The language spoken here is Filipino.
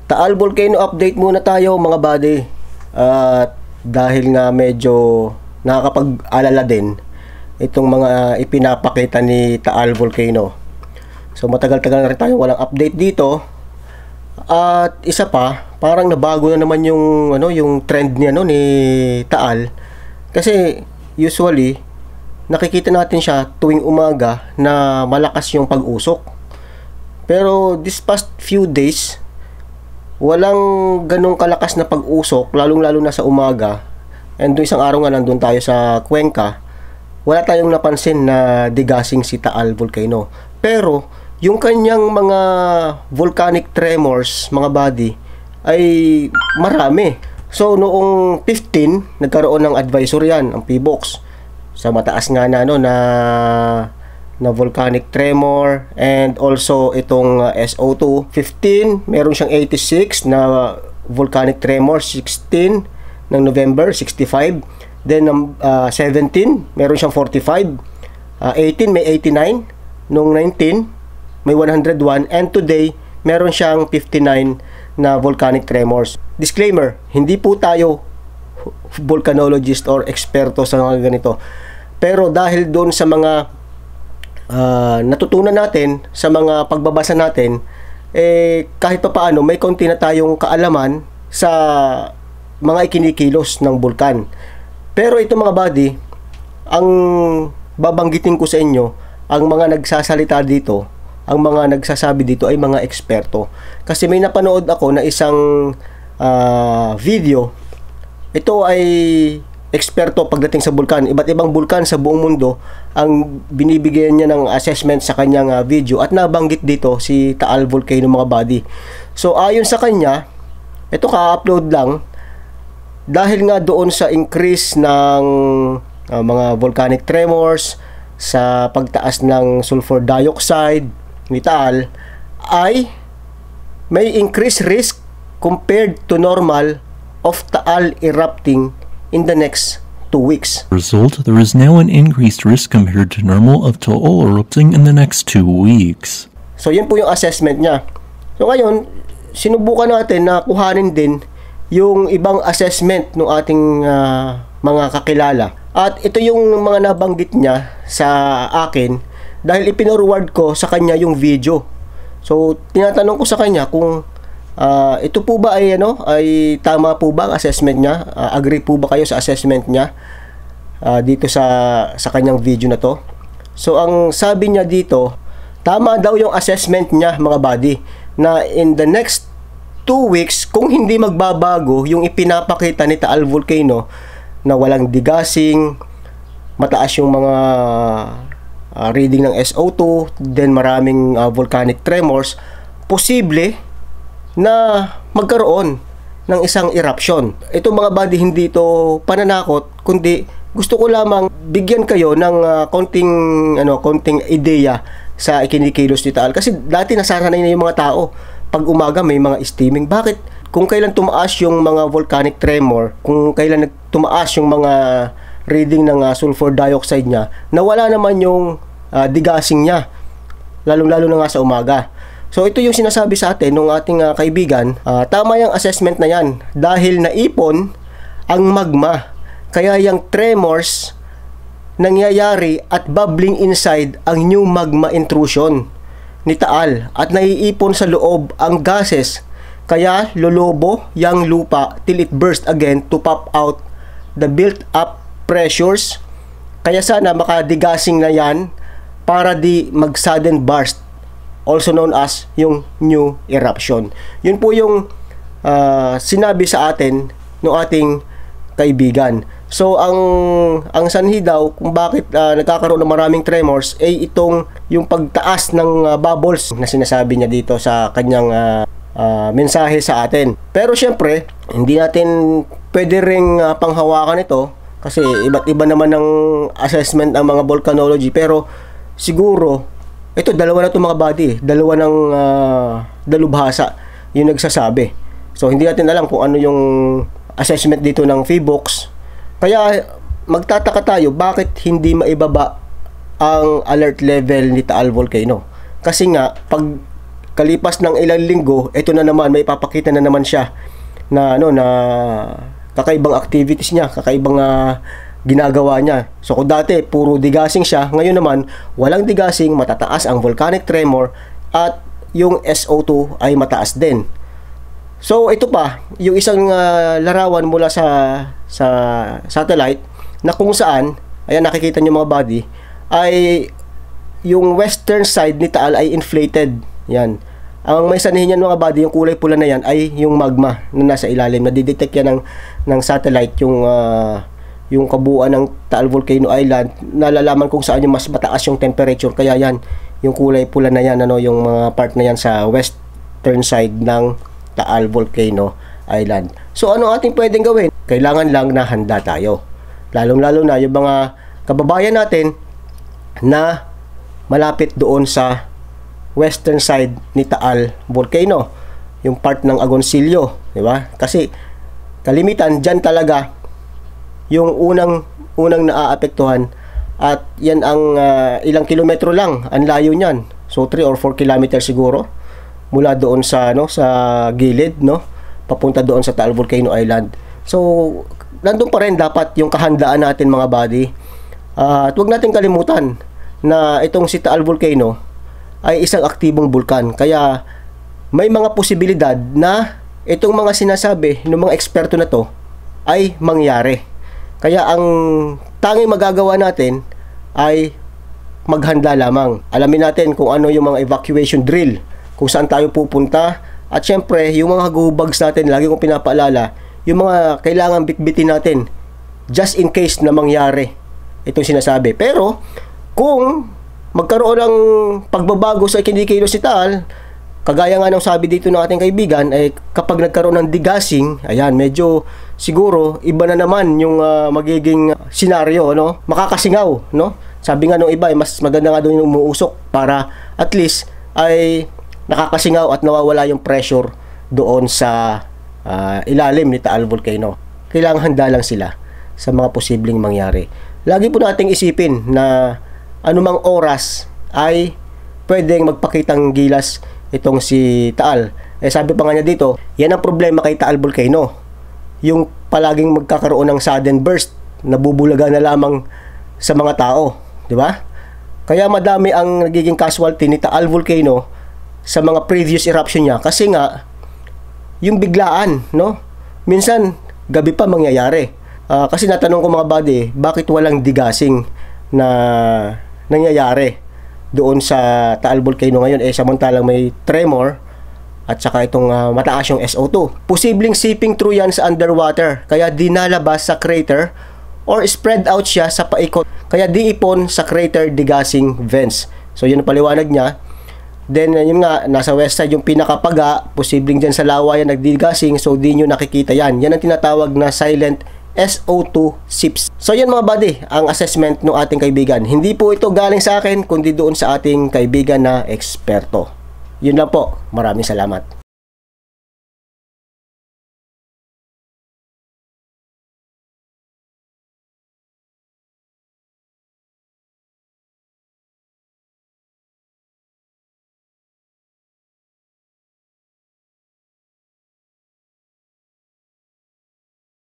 Taal Volcano update muna tayo mga buddy. At dahil nga medyo nakakapag-alala din itong mga ipinapakita ni Taal Volcano. So matagal-tagal na rin tayo walang update dito. At isa pa, parang nabago na naman yung yung trend niya ni Taal. Kasi usually nakikita natin siya tuwing umaga na malakas yung pag-usok. Pero this past few days walang ganong kalakas na pag-usok, lalong-lalo na sa umaga. And isang araw nga nandun tayo sa Cuenca, wala tayong napansin na degassing si Taal Volcano. Pero yung kanyang mga volcanic tremors, mga buddy, ay marami. So noong 15, nagkaroon ng advisory yan, ang PBOX, sa mataas nga na na volcanic tremor, and also itong SO2. 15, meron siyang 86 na volcanic tremor. 16 ng November, 65. Then 17, meron siyang 45. 18 may 89. Noong 19 may 101, and today meron siyang 59 na volcanic tremors. Disclaimer, hindi po tayo volcanologist or eksperto sa mga ganito. Pero dahil doon sa mga natutunan natin sa mga pagbabasa natin, kahit pa paano may konti na tayong kaalaman sa mga ikinikilos ng bulkan. Pero ito mga buddy, ang babanggitin ko sa inyo, ang mga nagsasalita dito, ang mga nagsasabi dito ay mga eksperto. Kasi may napanood ako na isang video. Ito ay eksperto pagdating sa bulkan. Iba't ibang bulkan sa buong mundo ang binibigyan niya ng assessment sa kanyang video, at nabanggit dito si Taal Volcano mga buddy. So ayon sa kanya, ito ka-upload lang, dahil nga doon sa increase ng mga volcanic tremors, sa pagtaas ng sulfur dioxide ni Taal, ay may increased risk compared to normal of Taal erupting in the next 2 weeks. Result, there is now an increased risk compared to normal of Taal erupting in the next 2 weeks. So yun po yung assessment niya. So ngayon, sinubukan natin na kuhanin din yung ibang assessment ng ating mga kakilala. At ito yung mga nabanggit niya sa akin dahil ipinorward ko sa kanya yung video. So tinatanong ko sa kanya kung ito po ba ay ay tama po ba ang assessment niya? Agree po ba kayo sa assessment niya dito sa kanyang video na to? So ang sabi niya dito, tama daw yung assessment niya mga buddy, na in the next 2 weeks kung hindi magbabago yung ipinapakita ni Taal Volcano na walang degassing, mataas yung mga reading ng SO2, then maraming volcanic tremors, posible na magkaroon ng isang eruption. Ito mga buddy, hindi ito pananakot, kundi gusto ko lamang bigyan kayo ng konting ideya sa ikinikilos ni Taal. Kasi dati nasanay na yung mga tao, pag umaga may mga steaming. Bakit? Kung kailan tumaas yung mga volcanic tremor, kung kailan tumaas yung mga reading ng sulfur dioxide niya, nawala naman yung degassing niya, lalong-lalo na nga sa umaga. So ito yung sinasabi sa atin ng ating kaibigan, tama yung assessment na yan dahil naipon ang magma, kaya yung tremors nangyayari at bubbling inside ang new magma intrusion ni Taal, at naiipon sa loob ang gases, kaya lolobo yung lupa till it burst again to pop out the built up pressures. Kaya sana makadegassing na yan para di mag sudden burst, also known as yung new eruption. Yun po yung sinabi sa atin ng ating kaibigan. So ang sanhi daw kung bakit nagkakaroon ng maraming tremors ay itong yung pagtaas ng bubbles na sinasabi niya dito sa kanyang mensahe sa atin. Pero syempre, hindi natin pwede ring panghawakan ito kasi iba't iba naman ng assessment ang mga volcanology. Pero siguro ito, dalawa na ito mga buddy, dalawa ng dalubhasa yung nagsasabi. So hindi natin alam kung ano yung assessment dito ng PBOX. Kaya magtataka tayo bakit hindi maibaba ang alert level ni Taal Volcano. Kasi nga pag kalipas ng ilang linggo, ito na naman, may papakita na naman siya na na kakaibang activities niya, kakaibang ginagawa niya. So kung dati puro degassing siya, ngayon naman walang degassing, matataas ang volcanic tremor at yung SO2 ay mataas din. So ito pa, yung isang larawan mula sa satellite na kung saan, ayan nakikita niyo mga buddy, ay yung western side ni Taal ay inflated. Yan. Ang may sanhin yan mga buddy, yung kulay pula na yan ay yung magma na nasa ilalim. Nadidetect yan ng satellite yung kabuuan ng Taal Volcano Island. Nalalaman kung saan yung mas mataas yung temperature. Kaya yan, yung kulay pula na yan, yung mga part na yan sa western side ng Taal Volcano Island. So ano ating pwedeng gawin? Kailangan lang na handa tayo. Lalong-lalo na yung mga kababayan natin na malapit doon sa western side ni Taal Volcano, yung part ng Agoncillo, di ba? Kasi kalimitan diyan talaga yung unang naaapektuhan, at yan ang ilang kilometro lang ang layo niyan. So 3 or 4 kilometers siguro mula doon sa sa gilid, papunta doon sa Taal Volcano Island. So nandun pa rin dapat yung kahandaan natin mga buddy. At huwag natin kalimutan na itong si Taal Volcano ay isang aktibong bulkan. Kaya may mga posibilidad na itong mga sinasabi ng mga eksperto na to ay mangyari. Kaya ang tanging magagawa natin ay maghanda lamang. Alamin natin kung ano yung mga evacuation drill, kung saan tayo pupunta, at syempre yung mga go bags natin, lagi kong pinapaalala, yung mga kailangan bitbitin natin just in case na mangyari itong sinasabi. Pero kung magkaroon ng pagbabago sa kinikilos si Taal, kagaya nga ng sabi dito ng ating kaibigan, kapag nagkaroon ng degassing, ayan, medyo siguro iba na naman yung magiging senaryo, makakasingaw, Sabi nga nung iba, mas maganda nga doon yung umuusok para at least ay nakakasingaw at nawawala yung pressure doon sa ilalim ni Taal Volcano. Kailangan handa lang sila sa mga posibleng mangyari. Lagi po nating isipin na anumang oras ay pwedeng magpakitang gilas itong si Taal. Sabi pa nga niya dito, yan ang problema kay Taal Volcano. Yung palaging magkakaroon ng sudden burst, nabubulaga na lamang sa mga tao, di ba? Kaya madami ang nagiging casualty ni Taal Volcano sa mga previous eruption niya kasi nga yung biglaan, minsan gabi pa mangyayari. Kasi natanong ko mga buddy, bakit walang degassing na nangyayari doon sa Taal Volcano ngayon, samantalang may tremor at saka itong mataas yung SO2. Posibleng seeping through yan sa underwater, kaya dinalabas sa crater or spread out siya sa paikot, kaya diipon sa crater degassing vents. So yun ang paliwanag niya. Then yun nga, nasa west side yung pinakapaga, posibleng dyan sa lawa yan nagdegassing, so di nyo nakikita yan. Yan ang tinatawag na silent SO2 seeps. So yan mga buddy, ang assessment ng ating kaibigan. Hindi po ito galing sa akin, kundi doon sa ating kaibigan na eksperto. Yun lang po. Maraming salamat.